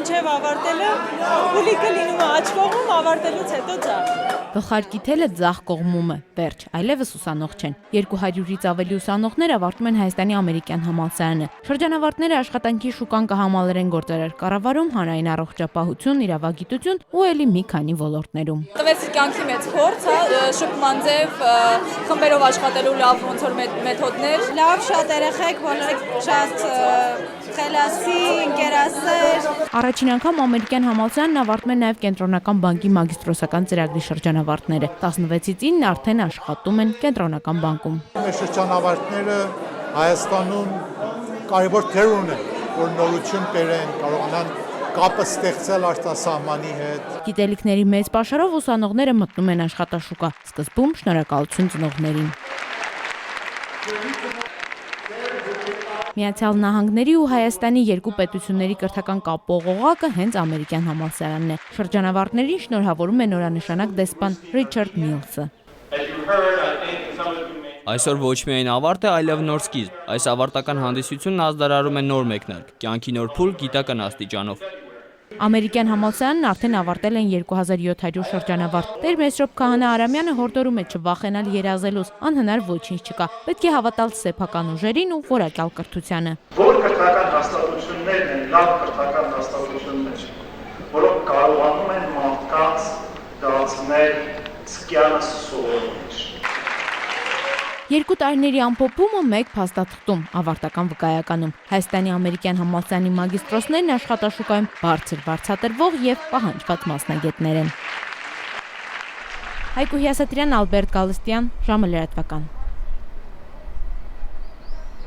մինչև ավարտելը ուլիկը լինում է աջ կողմում, ավարտելուց հետո ձախ։ Գլխարկի թելը ձախ կողմում է, վերջ, այլևս ուսանող չեն։ 200-ից ավելի ուսանողներ ավարտում են Հայաստանի ամերիկյան համալսարանը։ Շրջանավարտները աշխատանքի շուկան կհամալրեն գործարար կառավարում, հանրային առողջապահություն, իրավագիտություն ու էլի մի քանի ոլորտներում։ Տվեց կյանքի մեծ փորձ, շփման ձև, խմբերով աշխատելու լավ ոնց որ մեթոդներ։ Լավ, շատ երեխեք, բոլորը շատ խելացի, ընկերասեր։ Առաջին անգամ ամերիկյան համալսարանն ավարտում է նաև կենտրոնական բանկի մագիստրոսական ծրագրի շրջանավարտները։ 16-ից 9 արդեն աշխատում են կենտրոնական բանկում։ Մեր շրջանավարտները Հայաստանում կարևոր դեր ունեն, որ նորություն բերեն, կարողանան կապը ստեղծել արտասահմանի հետ։ Գիտելիքների մեծ պաշարով ուսանողները մտնում են աշխատաշուկա։ Սկզբում շնորհակալություն ծնողներին։ Միացյալ Նահանգների ու Հայաստանի երկու պետությունների կրթական կապող օղակը հենց ամերիկյան համալսարանն է։ Շրջանավարտներին շնորհավորում է նորանշանակ դեսպան Ռիչարդ Միլսը։ Այսօր ոչ միայն ավարտ է, այլև նոր սկիզբ։ Այս ավարտական հանդիսությունն ազդարարում է նոր մեկնարկ, կյանքի նոր փուլ գիտական աստիճանով։ Ամերիկյան համալսարանն արդեն ավարտել են 2700 շրջանավարտ։ Տեր Մեսրոպ Քահանա Արամյանը հորդորում է չվախենալ երազելուց, անհնար ոչինչ չկա։ Պետք է հավատալ սեփական ուժերին ու որակյալ կրթությանը։ Որ կրթական հաստատություններն են լավ կրթական հաստատություններ, որոնք կարողանում են մարդկանց դարձնել ցկյանը սովորողներ։ 2 տարիների ամփոփումը մեկ փաստաթղթում ավարտական վկայականում Հայաստանի ամերիկյան համալսարանի մագիստրոսներն աշխատաշուկայում բարձր վարձատրվող եւ պահանջված մասնագետներ են։ Հայկու Հյասատրյան, Ալբերտ Գալստյան, ժամը լրատվական։